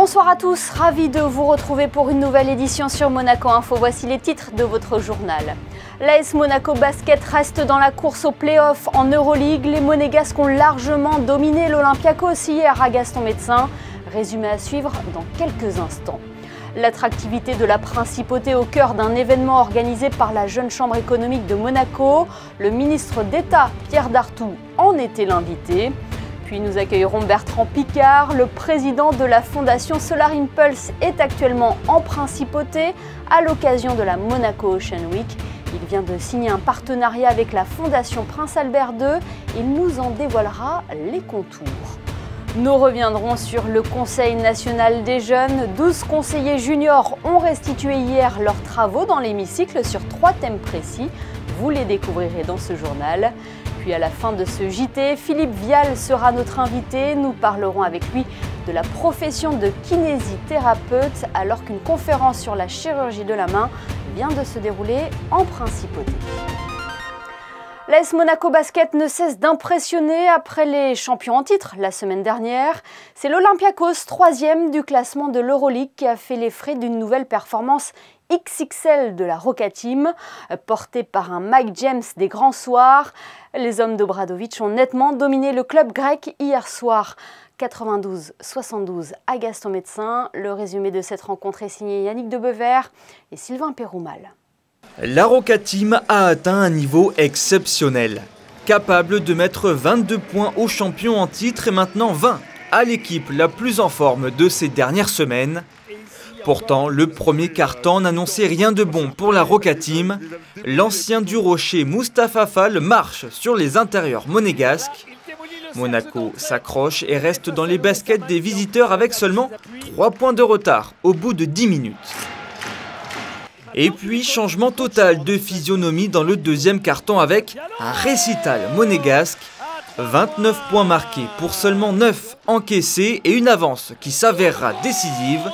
Bonsoir à tous, ravi de vous retrouver pour une nouvelle édition sur Monaco Info. Voici les titres de votre journal. L'AS Monaco Basket reste dans la course aux play-offs en Euroleague. Les Monégasques ont largement dominé l'Olympiakos hier à Gaston Médecin. Résumé à suivre dans quelques instants. L'attractivité de la principauté au cœur d'un événement organisé par la Jeune Chambre économique de Monaco. Le ministre d'État Pierre Dartout en était l'invité. Puis nous accueillerons Bertrand Picard, le président de la fondation Solar Impulse est actuellement en principauté à l'occasion de la Monaco Ocean Week. Il vient de signer un partenariat avec la fondation Prince Albert II. Il nous en dévoilera les contours. Nous reviendrons sur le Conseil national des jeunes. 12 conseillers juniors ont restitué hier leurs travaux dans l'hémicycle sur 3 thèmes précis. Vous les découvrirez dans ce journal. Puis à la fin de ce JT, Philippe Vial sera notre invité. Nous parlerons avec lui de la profession de kinésithérapeute alors qu'une conférence sur la chirurgie de la main vient de se dérouler en principauté. L'AS Monaco Basket ne cesse d'impressionner après les champions en titre la semaine dernière. C'est l'Olympiakos, 3e du classement de l'Euroleague, qui a fait les frais d'une nouvelle performance XXL de la Roca Team, portée par un Mike James des grands soirs. Les hommes d'Obradovic ont nettement dominé le club grec hier soir. 92-72 à Gaston Médecin. Le résumé de cette rencontre est signé Yannick Debever et Sylvain Péroumal. La Roca Team a atteint un niveau exceptionnel. Capable de mettre 22 points aux champions en titre et maintenant 20 à l'équipe la plus en forme de ces dernières semaines. Pourtant, le premier quart-temps n'annonçait rien de bon pour la Roca Team. L'ancien du Rocher Mustapha Fall marche sur les intérieurs monégasques. Monaco s'accroche et reste dans les baskets des visiteurs avec seulement 3 points de retard au bout de 10 minutes. Et puis, changement total de physionomie dans le deuxième quart-temps avec un récital monégasque. 29 points marqués pour seulement 9 encaissés et une avance qui s'avérera décisive.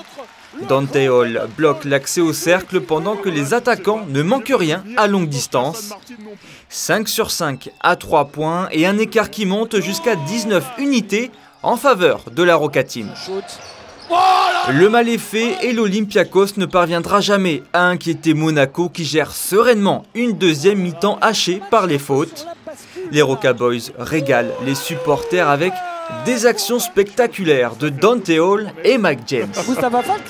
Dante Hall bloque l'accès au cercle pendant que les attaquants ne manquent rien à longue distance. 5 sur 5 à 3 points et un écart qui monte jusqu'à 19 unités en faveur de la Roca Team. Le mal est fait et l'Olympiakos ne parviendra jamais à inquiéter Monaco qui gère sereinement une deuxième mi-temps hachée par les fautes. Les Roca Boys régalent les supporters avec des actions spectaculaires de Dante Hall et Mike James.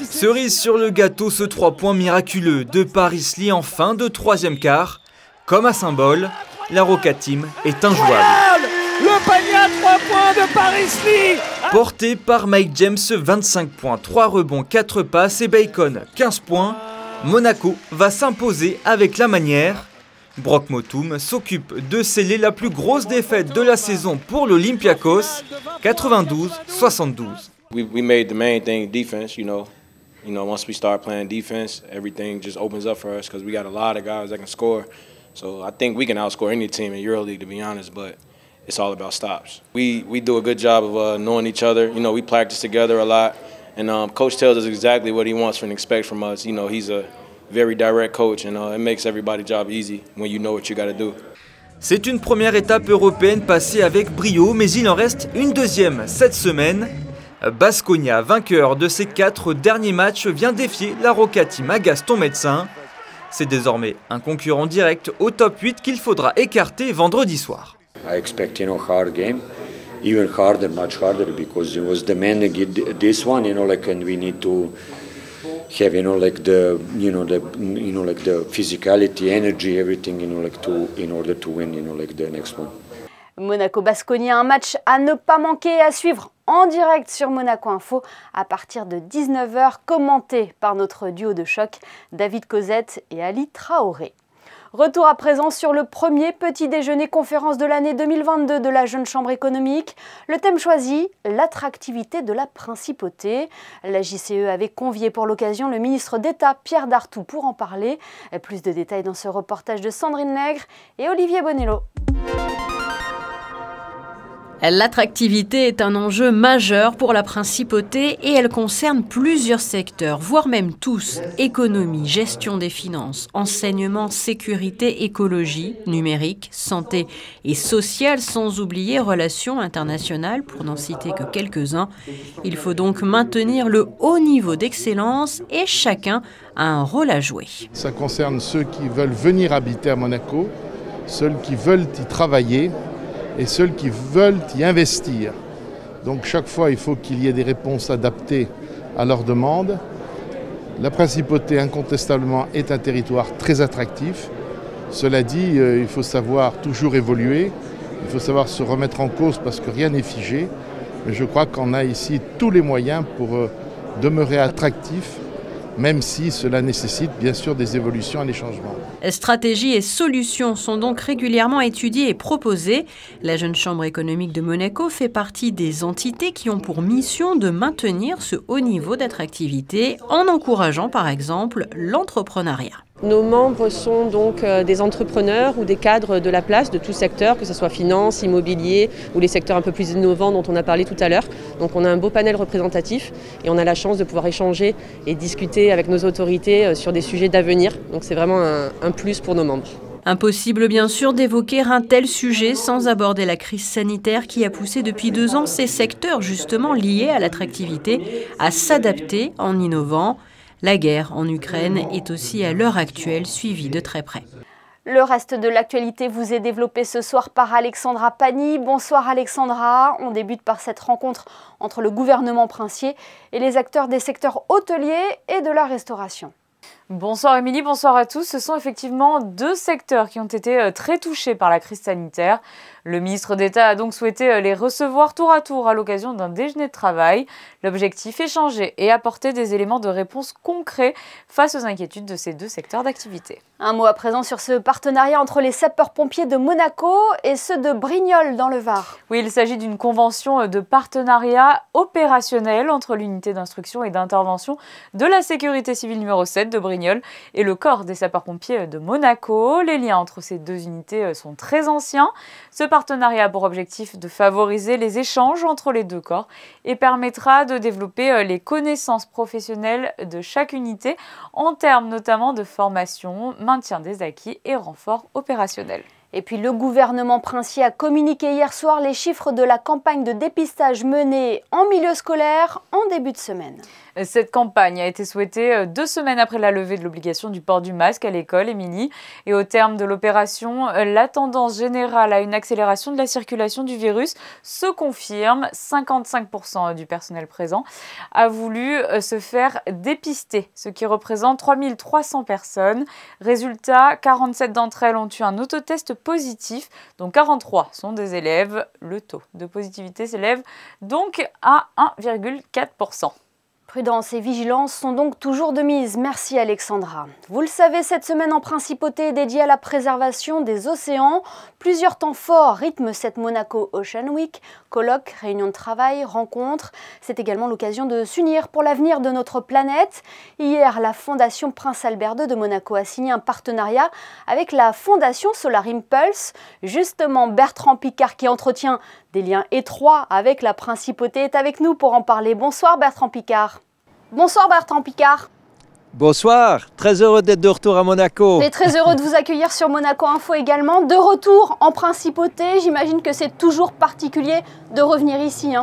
Cerise sur le gâteau, ce 3 points miraculeux de Paris Lee en fin de troisième quart. Comme un symbole, la Roca Team est injouable. Le panier à 3 points de Paris Lee. Porté par Mike James, 25 points, 3 rebonds, 4 passes et Bacon, 15 points. Monaco va s'imposer avec la manière. Brock Motum s'occupe de sceller la plus grosse défaite de la saison pour l'Olympiakos, 92-72. We made the main thing defense, you know. Once we start playing defense, everything just opens up for us because we got a lot of guys that can score. So I think we can outscore any team in EuroLeague, to be honest, but it's all about stops. We do a good job of knowing each other. We practice together a lot, and Coach tells us exactly what he wants and expects from us. He's a very direct coach, and it makes everybody's job easy when you know what you got to do. C'est une première étape européenne passée avec brio, mais il en reste une deuxième cette semaine. Baskonia, vainqueur de ses 4 derniers matchs, vient défier la Roca Team à Gaston Médecin. C'est désormais un concurrent direct au top 8 qu'il faudra écarter vendredi soir. I expect hard game, even harder, much harder, because it was demanding this one, and we need to have the physicality, energy, everything, in order to win, the next one. Monaco-Baskonia, un match à ne pas manquer, à suivre en direct sur Monaco Info à partir de 19 h, commenté par notre duo de choc, David Cosette et Ali Traoré. Retour à présent sur le premier petit déjeuner conférence de l'année 2022 de la Jeune Chambre économique. Le thème choisi, l'attractivité de la principauté. La JCE avait convié pour l'occasion le ministre d'État Pierre Dartout pour en parler. Plus de détails dans ce reportage de Sandrine Nègre et Olivier Bonello. L'attractivité est un enjeu majeur pour la principauté et elle concerne plusieurs secteurs, voire même tous. Économie, gestion des finances, enseignement, sécurité, écologie, numérique, santé et sociale, sans oublier relations internationales, pour n'en citer que quelques-uns. Il faut donc maintenir le haut niveau d'excellence et chacun a un rôle à jouer. Ça concerne ceux qui veulent venir habiter à Monaco, ceux qui veulent y travailler et ceux qui veulent y investir. Donc chaque fois, il faut qu'il y ait des réponses adaptées à leurs demandes. La principauté, incontestablement, est un territoire très attractif. Cela dit, il faut savoir toujours évoluer, il faut savoir se remettre en cause parce que rien n'est figé. Mais je crois qu'on a ici tous les moyens pour demeurer attractif, même si cela nécessite bien sûr des évolutions et des changements. Stratégies et solutions sont donc régulièrement étudiées et proposées. La Jeune Chambre économique de Monaco fait partie des entités qui ont pour mission de maintenir ce haut niveau d'attractivité en encourageant par exemple l'entrepreneuriat. Nos membres sont donc des entrepreneurs ou des cadres de la place, de tout secteur, que ce soit finance, immobilier ou les secteurs un peu plus innovants dont on a parlé tout à l'heure. Donc on a un beau panel représentatif et on a la chance de pouvoir échanger et discuter avec nos autorités sur des sujets d'avenir. Donc c'est vraiment un plus pour nos membres. Impossible bien sûr d'évoquer un tel sujet sans aborder la crise sanitaire qui a poussé depuis 2 ans ces secteurs justement liés à l'attractivité à s'adapter en innovant. La guerre en Ukraine est aussi à l'heure actuelle suivie de très près. Le reste de l'actualité vous est développé ce soir par Alexandra Pani. Bonsoir Alexandra. On débute par cette rencontre entre le gouvernement princier et les acteurs des secteurs hôteliers et de la restauration. Bonsoir Émilie, bonsoir à tous. Ce sont effectivement 2 secteurs qui ont été très touchés par la crise sanitaire. Le ministre d'État a donc souhaité les recevoir tour à tour à l'occasion d'un déjeuner de travail. L'objectif, échanger et apporter des éléments de réponse concrets face aux inquiétudes de ces 2 secteurs d'activité. Un mot à présent sur ce partenariat entre les sapeurs-pompiers de Monaco et ceux de Brignoles dans le Var. Oui, il s'agit d'une convention de partenariat opérationnel entre l'unité d'instruction et d'intervention de la sécurité civile numéro 7 de Brignoles et le corps des sapeurs-pompiers de Monaco. Les liens entre ces 2 unités sont très anciens. Ce partenariat a pour objectif de favoriser les échanges entre les 2 corps et permettra de développer les connaissances professionnelles de chaque unité en termes notamment de formation, maintien des acquis et renfort opérationnel. Et puis le gouvernement princier a communiqué hier soir les chiffres de la campagne de dépistage menée en milieu scolaire en début de semaine. Cette campagne a été souhaitée 2 semaines après la levée de l'obligation du port du masque à l'école, Émilie. Et au terme de l'opération, la tendance générale à une accélération de la circulation du virus se confirme. 55% du personnel présent a voulu se faire dépister, ce qui représente 3300 personnes. Résultat, 47 d'entre elles ont eu un autotest positif, dont 43 sont des élèves. Le taux de positivité s'élève donc à 1,4%. Prudence et vigilance sont donc toujours de mise. Merci Alexandra. Vous le savez, cette semaine en principauté est dédiée à la préservation des océans. Plusieurs temps forts rythment cette Monaco Ocean Week. Colloques, réunions de travail, rencontres. C'est également l'occasion de s'unir pour l'avenir de notre planète. Hier, la Fondation Prince Albert II de Monaco a signé un partenariat avec la Fondation Solar Impulse. Justement, Bertrand Picard, qui entretient des liens étroits avec la principauté, est avec nous pour en parler. Bonsoir Bertrand Picard. Bonsoir Bertrand Picard. Bonsoir, très heureux d'être de retour à Monaco. Et très heureux de vous accueillir sur Monaco Info également. De retour en principauté, j'imagine que c'est toujours particulier de revenir ici.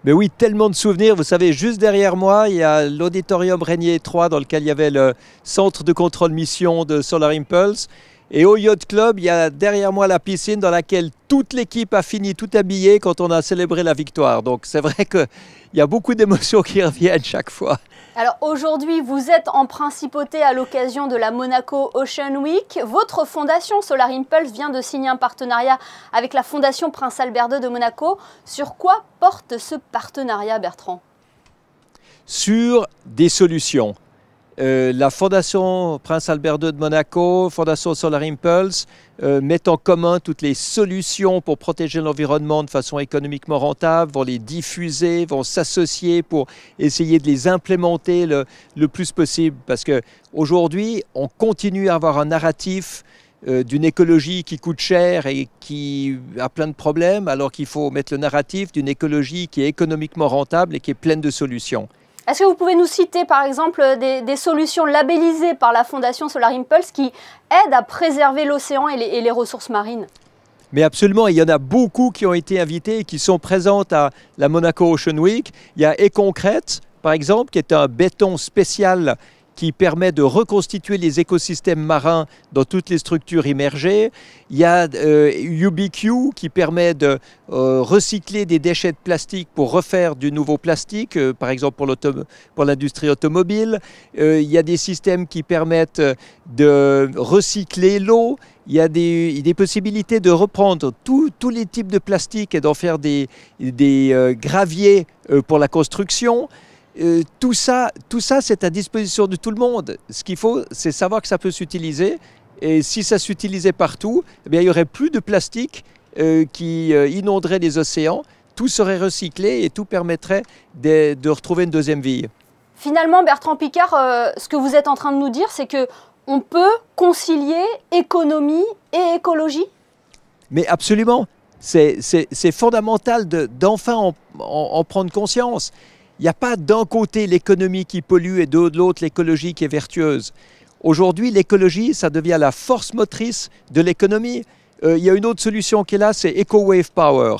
Mais oui, tellement de souvenirs. Vous savez, juste derrière moi, il y a l'auditorium Régnier 3 dans lequel il y avait le centre de contrôle mission de Solar Impulse. Et au Yacht Club, il y a derrière moi la piscine dans laquelle toute l'équipe a fini tout habillée quand on a célébré la victoire. Donc c'est vrai qu'il y a beaucoup d'émotions qui reviennent chaque fois. Alors aujourd'hui, vous êtes en principauté à l'occasion de la Monaco Ocean Week. Votre fondation Solar Impulse vient de signer un partenariat avec la Fondation Prince Albert II de Monaco. Sur quoi porte ce partenariat, Bertrand? Sur des solutions. La Fondation Prince Albert II de Monaco, Fondation Solar Impulse, mettent en commun toutes les solutions pour protéger l'environnement de façon économiquement rentable, vont les diffuser, vont s'associer pour essayer de les implémenter le plus possible. Parce qu'aujourd'hui, on continue à avoir un narratif d'une écologie qui coûte cher et qui a plein de problèmes, alors qu'il faut mettre le narratif d'une écologie qui est économiquement rentable et qui est pleine de solutions. Est-ce que vous pouvez nous citer par exemple des solutions labellisées par la Fondation Solar Impulse qui aident à préserver l'océan et les ressources marines? Mais absolument, il y en a beaucoup qui ont été invités et qui sont présentes à la Monaco Ocean Week. Il y a Econcrete, par exemple, qui est un béton spécial qui permet de reconstituer les écosystèmes marins dans toutes les structures immergées. Il y a UBQ qui permet de recycler des déchets de plastique pour refaire du nouveau plastique, par exemple pour l'industrie automobile. Il y a des systèmes qui permettent de recycler l'eau. Il y a des possibilités de reprendre tous les types de plastique et d'en faire des graviers pour la construction. Tout ça, c'est à disposition de tout le monde. Ce qu'il faut, c'est savoir que ça peut s'utiliser. Et si ça s'utilisait partout, eh bien, il n'y aurait plus de plastique qui inonderait les océans. Tout serait recyclé et tout permettrait de retrouver une deuxième vie. Finalement, Bertrand Piccard, ce que vous êtes en train de nous dire, c'est qu'on peut concilier économie et écologie? Mais absolument. C'est fondamental d'enfin en prendre conscience. Il n'y a pas d'un côté l'économie qui pollue et de l'autre l'écologie qui est vertueuse. Aujourd'hui, l'écologie, ça devient la force motrice de l'économie. Il y a une autre solution qui est là, c'est EcoWave Power.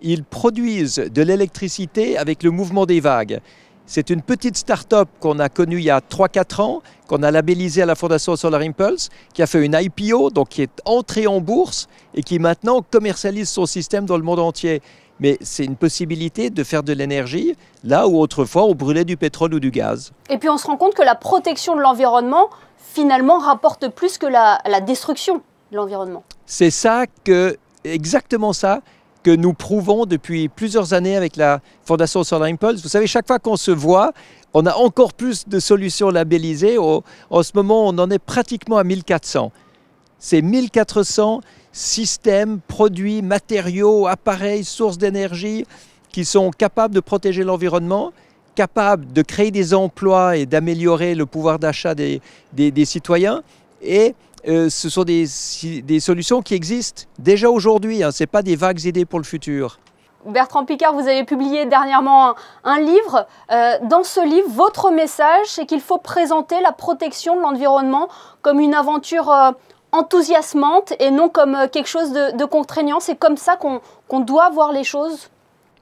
Ils produisent de l'électricité avec le mouvement des vagues. C'est une petite start-up qu'on a connue il y a 3-4 ans, qu'on a labellisée à la Fondation Solar Impulse, qui a fait une IPO, donc qui est entrée en bourse et qui maintenant commercialise son système dans le monde entier. Mais c'est une possibilité de faire de l'énergie là où autrefois on brûlait du pétrole ou du gaz. Et puis on se rend compte que la protection de l'environnement finalement rapporte plus que la destruction de l'environnement. C'est exactement ça que nous prouvons depuis plusieurs années avec la Fondation Solar Impulse. Vous savez, chaque fois qu'on se voit, on a encore plus de solutions labellisées. En ce moment, on en est pratiquement à 1400. C'est 1400 systèmes, produits, matériaux, appareils, sources d'énergie qui sont capables de protéger l'environnement, capables de créer des emplois et d'améliorer le pouvoir d'achat des citoyens. Et ce sont des solutions qui existent déjà aujourd'hui, hein. Ce n'est pas des vagues idées pour le futur. Bertrand Piccard, vous avez publié dernièrement un livre. Dans ce livre, votre message, c'est qu'il faut présenter la protection de l'environnement comme une aventure enthousiasmante et non comme quelque chose de contraignant. C'est comme ça qu'on doit voir les choses?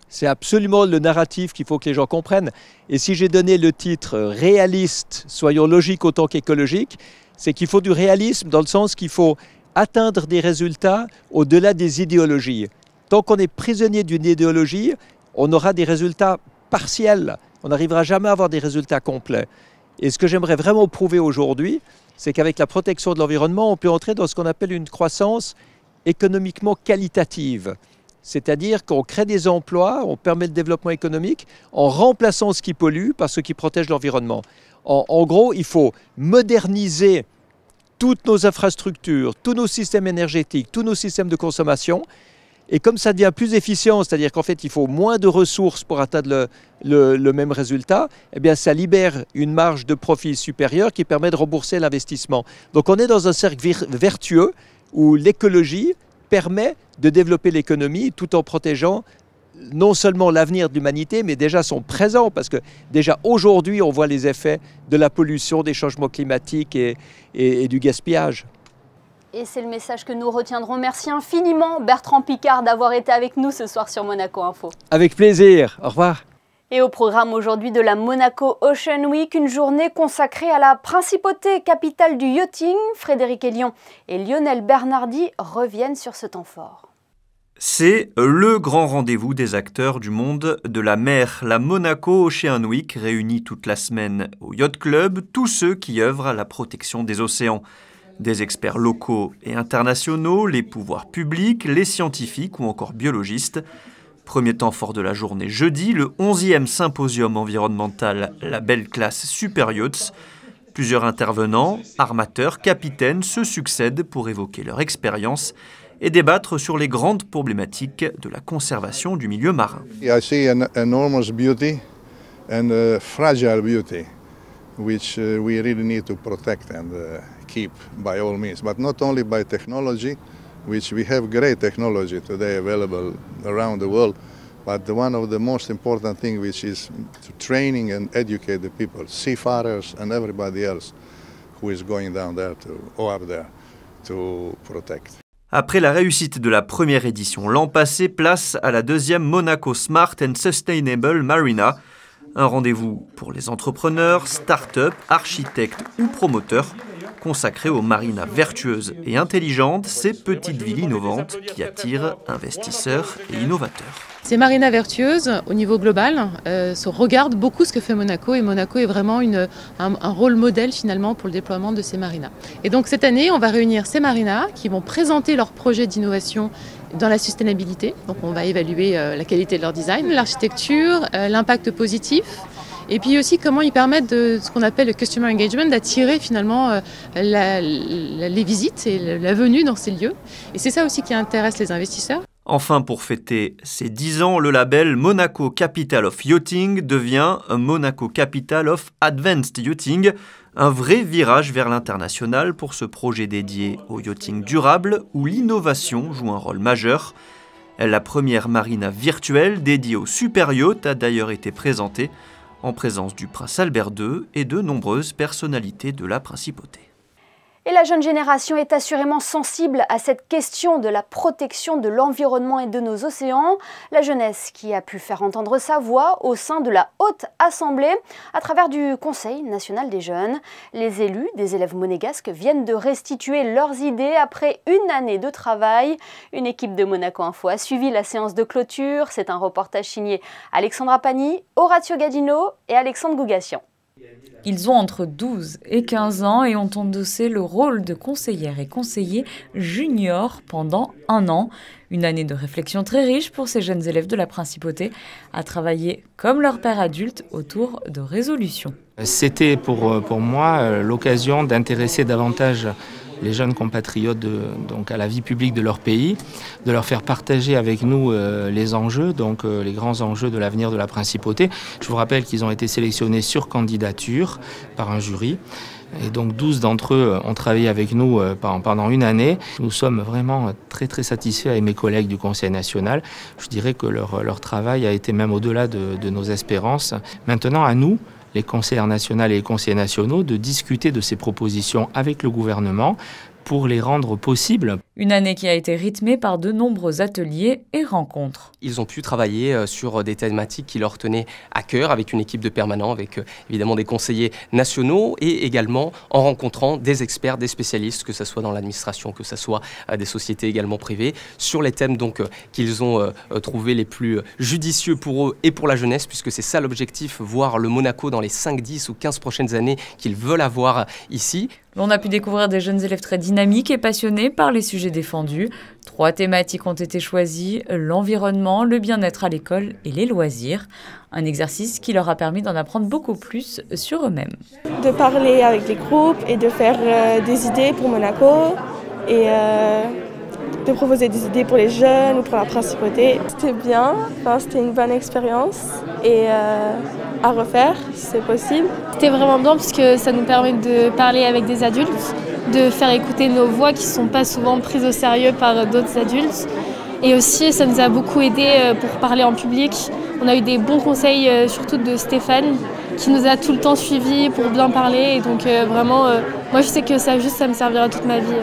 C'est absolument le narratif qu'il faut que les gens comprennent. Et si j'ai donné le titre « Réaliste, soyons logiques autant qu'écologiques », c'est qu'il faut du réalisme dans le sens qu'il faut atteindre des résultats au-delà des idéologies. Tant qu'on est prisonnier d'une idéologie, on aura des résultats partiels. On n'arrivera jamais à avoir des résultats complets. Et ce que j'aimerais vraiment prouver aujourd'hui, c'est qu'avec la protection de l'environnement, on peut entrer dans ce qu'on appelle une croissance économiquement qualitative. C'est-à-dire qu'on crée des emplois, on permet le développement économique en remplaçant ce qui pollue par ce qui protège l'environnement. En gros, il faut moderniser toutes nos infrastructures, tous nos systèmes énergétiques, tous nos systèmes de consommation. Et comme ça devient plus efficient, c'est-à-dire qu'en fait, il faut moins de ressources pour atteindre le même résultat, eh bien, ça libère une marge de profit supérieure qui permet de rembourser l'investissement. Donc, on est dans un cercle vertueux où l'écologie permet de développer l'économie tout en protégeant non seulement l'avenir de l'humanité, mais déjà son présent, parce que déjà aujourd'hui, on voit les effets de la pollution, des changements climatiques et du gaspillage. Et c'est le message que nous retiendrons. Merci infiniment Bertrand Piccard d'avoir été avec nous ce soir sur Monaco Info. Avec plaisir, au revoir. Et au programme aujourd'hui de la Monaco Ocean Week, une journée consacrée à la principauté capitale du yachting. Frédéric Elion et Lionel Bernardi reviennent sur ce temps fort. C'est le grand rendez-vous des acteurs du monde de la mer. La Monaco Ocean Week réunit toute la semaine au Yacht Club tous ceux qui œuvrent à la protection des océans. Des experts locaux et internationaux, les pouvoirs publics, les scientifiques ou encore biologistes. Premier temps fort de la journée jeudi, le 11e symposium environnemental La Belle Classe Super Yachts. Plusieurs intervenants, armateurs, capitaines se succèdent pour évoquer leur expérience et débattre sur les grandes problématiques de la conservation du milieu marin. I see an enormous beauty and a fragile beauty, which we really need to protect and keep by all means, but not only by technology, which we have great technology today available around the world, but one of the most important things, which is to training and educate the people, seafarers and everybody else who is going down there or up there to protect. Après la réussite de la première édition l'an passé, place à la deuxième Monaco Smart and Sustainable Marina. Un rendez-vous pour les entrepreneurs, start-up, architectes ou promoteurs, consacré aux marinas vertueuses et intelligentes, ces petites villes innovantes qui attirent investisseurs et innovateurs. Ces marinas vertueuses, au niveau global, regardent beaucoup ce que fait Monaco, et Monaco est vraiment un rôle modèle finalement pour le déploiement de ces marinas. Et donc cette année, on va réunir ces marinas qui vont présenter leurs projets d'innovation dans la sustainabilité. Donc on va évaluer la qualité de leur design, l'architecture, l'impact positif. Et puis aussi comment ils permettent de ce qu'on appelle le customer engagement, d'attirer finalement les visites et la venue dans ces lieux. Et c'est ça aussi qui intéresse les investisseurs. Enfin, pour fêter ses 10 ans, le label Monaco Capital of Yachting devient un Monaco Capital of Advanced Yachting, un vrai virage vers l'international pour ce projet dédié au yachting durable où l'innovation joue un rôle majeur. La première marina virtuelle dédiée au super yacht a d'ailleurs été présentée en présence du prince Albert II et de nombreuses personnalités de la principauté. Et la jeune génération est assurément sensible à cette question de la protection de l'environnement et de nos océans. La jeunesse qui a pu faire entendre sa voix au sein de la Haute Assemblée à travers du Conseil national des jeunes. Les élus des élèves monégasques viennent de restituer leurs idées après une année de travail. Une équipe de Monaco Info a suivi la séance de clôture. C'est un reportage signé Alexandra Pani, Horatio Gadino et Alexandre Gougassian. Ils ont entre 12 et 15 ans et ont endossé le rôle de conseillères et conseillers juniors pendant un an. Une année de réflexion très riche pour ces jeunes élèves de la Principauté à travailler comme leur père adulte autour de résolutions. C'était pour moi l'occasion d'intéresser davantage les jeunes compatriotes donc à la vie publique de leur pays, de leur faire partager avec nous les enjeux, donc les grands enjeux de l'avenir de la Principauté. Je vous rappelle qu'ils ont été sélectionnés sur candidature par un jury. Et donc 12 d'entre eux ont travaillé avec nous pendant une année. Nous sommes vraiment très très satisfaits avec mes collègues du Conseil national. Je dirais que leur travail a été même au-delà de nos espérances. Maintenant, à nous, les conseillères nationales et les conseillers nationaux, de discuter de ces propositions avec le gouvernement pour les rendre possibles. Une année qui a été rythmée par de nombreux ateliers et rencontres. Ils ont pu travailler sur des thématiques qui leur tenaient à cœur avec une équipe de permanents, avec évidemment des conseillers nationaux et également en rencontrant des experts, des spécialistes, que ce soit dans l'administration, que ce soit des sociétés également privées, sur les thèmes donc qu'ils ont trouvés les plus judicieux pour eux et pour la jeunesse, puisque c'est ça l'objectif, voir le Monaco dans les 5, 10 ou 15 prochaines années qu'ils veulent avoir ici. On a pu découvrir des jeunes élèves très dynamiques et passionnés par les sujets défendus. 3 thématiques ont été choisies, l'environnement, le bien-être à l'école et les loisirs. Un exercice qui leur a permis d'en apprendre beaucoup plus sur eux-mêmes. De parler avec les groupes et de faire des idées pour Monaco et de proposer des idées pour les jeunes ou pour la Principauté. C'était bien, c'était une bonne expérience et à refaire si c'est possible. C'était vraiment bien parce que ça nous permet de parler avec des adultes, de faire écouter nos voix qui ne sont pas souvent prises au sérieux par d'autres adultes. Et aussi, ça nous a beaucoup aidé pour parler en public. On a eu des bons conseils, surtout de Stéphane, qui nous a tout le temps suivis pour bien parler. Et donc vraiment, moi je sais que ça me servira toute ma vie.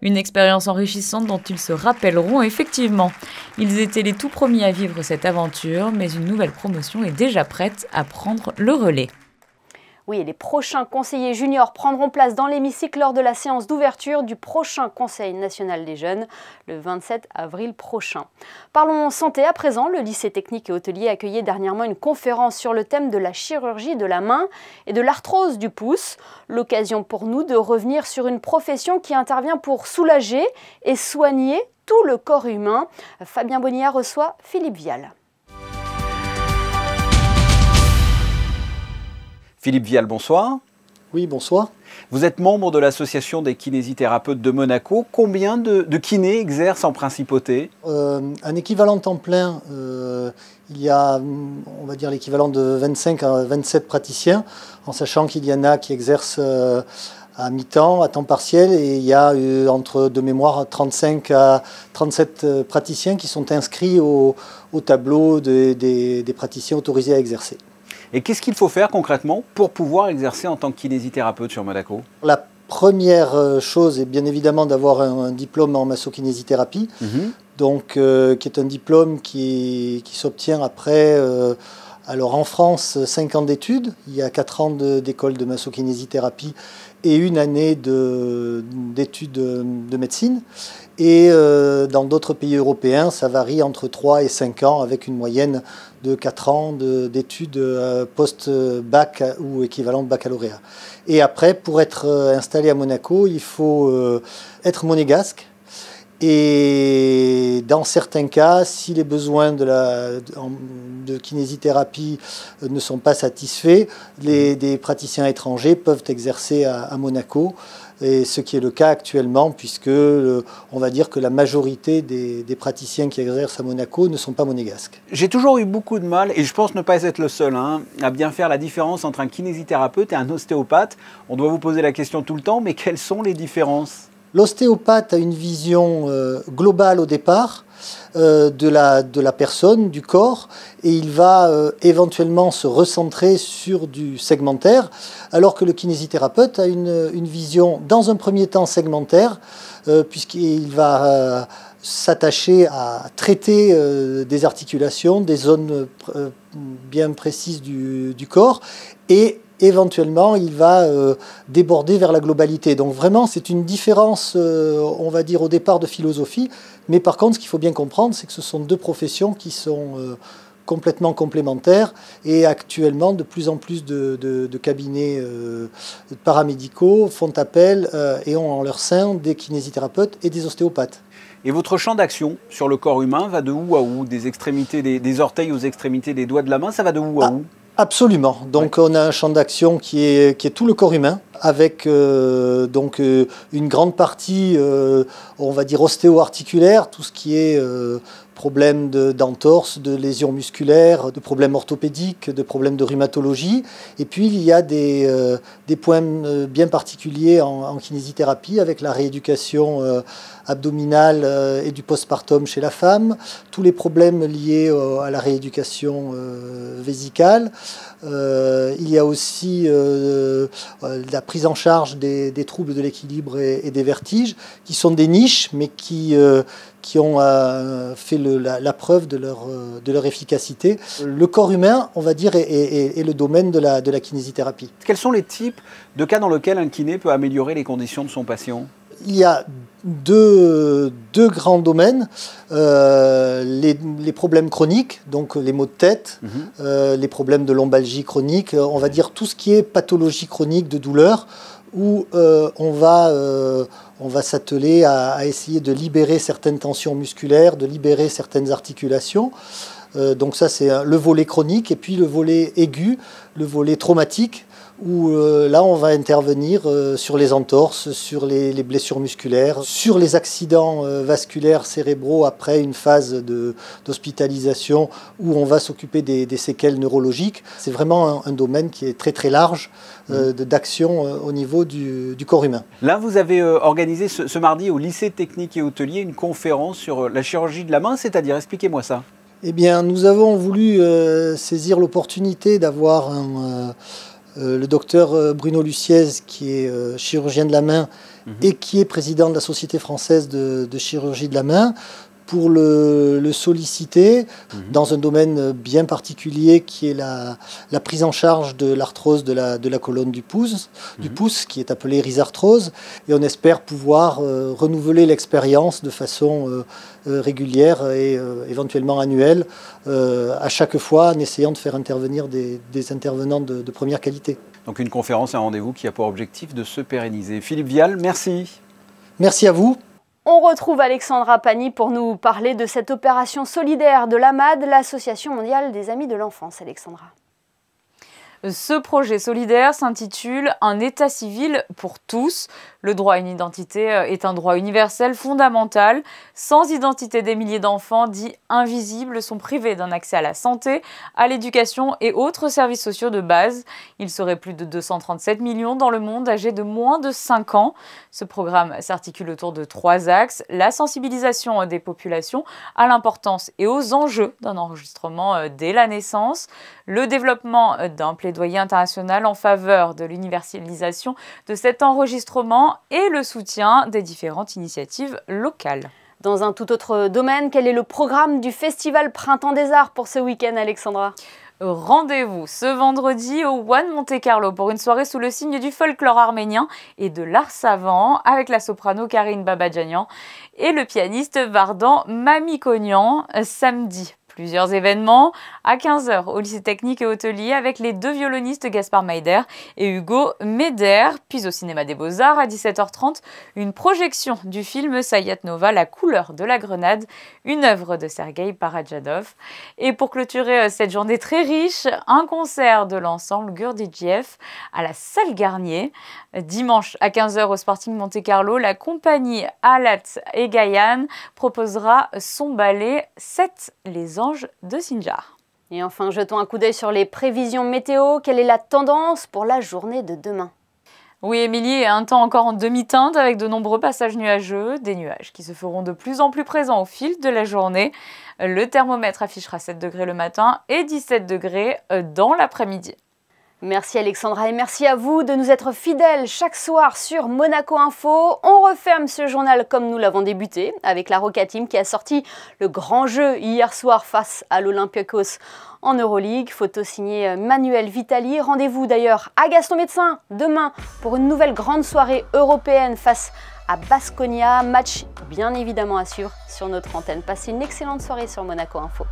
Une expérience enrichissante dont ils se rappelleront effectivement. Ils étaient les tout premiers à vivre cette aventure, mais une nouvelle promotion est déjà prête à prendre le relais. Oui, et les prochains conseillers juniors prendront place dans l'hémicycle lors de la séance d'ouverture du prochain Conseil national des jeunes, le 27 avril prochain. Parlons santé à présent. Le lycée technique et hôtelier accueillait dernièrement une conférence sur le thème de la chirurgie de la main et de l'arthrose du pouce. L'occasion pour nous de revenir sur une profession qui intervient pour soulager et soigner tout le corps humain. Fabien Bonilla reçoit Philippe Vial. Philippe Vial, bonsoir. Oui, bonsoir. Vous êtes membre de l'association des kinésithérapeutes de Monaco. Combien de kinés exercent en Principauté ? Un équivalent temps plein, il y a, on va dire, l'équivalent de 25 à 27 praticiens, en sachant qu'il y en a qui exercent à mi-temps, à temps partiel, et il y a entre, de mémoire, 35 à 37 praticiens qui sont inscrits au tableau des praticiens autorisés à exercer. Et qu'est-ce qu'il faut faire concrètement pour pouvoir exercer en tant que kinésithérapeute sur Monaco? La première chose est bien évidemment d'avoir un diplôme en massokinésithérapie, donc, qui est un diplôme qui s'obtient après, alors en France, 5 ans d'études. Il y a 4 ans d'école de massokinésithérapie et 1 année d'études de médecine. Et dans d'autres pays européens, ça varie entre 3 et 5 ans avec une moyenne de 4 ans d'études post-bac ou équivalent de baccalauréat. Et après, pour être installé à Monaco, il faut être monégasque. Et dans certains cas, si les besoins de kinésithérapie ne sont pas satisfaits, des praticiens étrangers peuvent exercer à Monaco, et ce qui est le cas actuellement, puisque on va dire que la majorité des praticiens qui exercent à Monaco ne sont pas monégasques. J'ai toujours eu beaucoup de mal, et je pense ne pas être le seul, à bien faire la différence entre un kinésithérapeute et un ostéopathe. On doit vous poser la question tout le temps, mais quelles sont les différences ? L'ostéopathe a une vision globale au départ de la personne, du corps, et il va éventuellement se recentrer sur du segmentaire, alors que le kinésithérapeute a une vision dans un premier temps segmentaire, puisqu'il va s'attacher à traiter des articulations, des zones bien précises du corps, et éventuellement, il va déborder vers la globalité. Donc vraiment, c'est une différence, on va dire, au départ de philosophie. Mais par contre, ce qu'il faut bien comprendre, c'est que ce sont 2 professions qui sont complètement complémentaires. Et actuellement, de plus en plus de cabinets paramédicaux font appel et ont en leur sein des kinésithérapeutes et des ostéopathes. Et votre champ d'action sur le corps humain va de où à où? Des extrémités des orteils aux extrémités des doigts de la main, ça va de où à où? Absolument. Donc on a un champ d'action qui est tout le corps humain, avec donc une grande partie, on va dire ostéo-articulaire, tout ce qui est problèmes d'entorse, de lésions musculaires, de problèmes orthopédiques, de problèmes de rhumatologie. Et puis il y a des points bien particuliers en kinésithérapie, avec la rééducation abdominale et du postpartum chez la femme, tous les problèmes liés à la rééducation vésicale. Il y a aussi la prise en charge des troubles de l'équilibre et des vertiges, qui sont des niches, mais qui ont fait la preuve de leur efficacité. Le corps humain, on va dire, est le domaine de la kinésithérapie. Quels sont les types de cas dans lesquels un kiné peut améliorer les conditions de son patient? Il y a deux grands domaines, les problèmes chroniques, donc les maux de tête, les problèmes de lombalgie chronique, on va dire tout ce qui est pathologie chronique de douleur, où on va s'atteler à essayer de libérer certaines tensions musculaires, de libérer certaines articulations. Donc ça, c'est le volet chronique, et puis le volet aigu, le volet traumatique, où là on va intervenir sur les entorses, sur les blessures musculaires, sur les accidents vasculaires cérébraux après une phase d'hospitalisation, où on va s'occuper des séquelles neurologiques. C'est vraiment un domaine qui est très très large d'action au niveau du corps humain. Là, vous avez organisé ce mardi au lycée technique et hôtelier une conférence sur la chirurgie de la main, c'est-à-dire, expliquez-moi ça. Eh bien, nous avons voulu saisir l'opportunité d'avoir le docteur Bruno Luciez, qui est chirurgien de la main et qui est président de la Société française de chirurgie de la main, pour le solliciter dans un domaine bien particulier qui est la prise en charge de l'arthrose de la colonne du pouce, qui est appelée rhizarthrose, et on espère pouvoir renouveler l'expérience de façon régulière et éventuellement annuelle, à chaque fois en essayant de faire intervenir des intervenants de première qualité. Donc une conférence, un rendez-vous qui a pour objectif de se pérenniser. Philippe Vial, merci. Merci à vous. On retrouve Alexandra Pani pour nous parler de cette opération solidaire de l'AMAD, l'Association mondiale des amis de l'enfance. Alexandra. Ce projet solidaire s'intitule « Un état civil pour tous ». Le droit à une identité est un droit universel fondamental. Sans identité, des milliers d'enfants dits invisibles sont privés d'un accès à la santé, à l'éducation et autres services sociaux de base. Il serait plus de 237 millions dans le monde âgés de moins de 5 ans. Ce programme s'articule autour de 3 axes: la sensibilisation des populations à l'importance et aux enjeux d'un enregistrement dès la naissance, le développement d'un plaidoyer international en faveur de l'universalisation de cet enregistrement et le soutien des différentes initiatives locales. Dans un tout autre domaine, quel est le programme du Festival Printemps des Arts pour ce week-end, Alexandra ? Rendez-vous ce vendredi au One Monte Carlo pour une soirée sous le signe du folklore arménien et de l'art savant avec la soprano Karine Babadjanian et le pianiste Vardan Mamikonian. Samedi, plusieurs événements à 15h au lycée technique et hôtelier avec les 2 violonistes Gaspard Maider et Hugo Meder. Puis au cinéma des Beaux-Arts à 17h30, une projection du film Sayat Nova, La couleur de la grenade, une œuvre de Sergueï Paradjadov. Et pour clôturer cette journée très riche, un concert de l'ensemble Gurdjieff à la Salle Garnier. Dimanche à 15h au Sporting Monte Carlo, la compagnie Alat et Gaïan proposera son ballet 7 les anges de Sinjar. Et enfin, jetons un coup d'œil sur les prévisions météo. Quelle est la tendance pour la journée de demain ? Oui, Émilie, un temps encore en demi-teinte avec de nombreux passages nuageux, des nuages qui se feront de plus en plus présents au fil de la journée. Le thermomètre affichera 7 degrés le matin et 17 degrés dans l'après-midi. Merci Alexandra et merci à vous de nous être fidèles chaque soir sur Monaco Info. On referme ce journal comme nous l'avons débuté avec la Roca Team qui a sorti le grand jeu hier soir face à l'Olympiakos en Euroleague. Photo signée Manuel Vitali. Rendez-vous d'ailleurs à Gaston Médecin demain pour une nouvelle grande soirée européenne face à Baskonia. Match bien évidemment à suivre sur notre antenne. Passez une excellente soirée sur Monaco Info.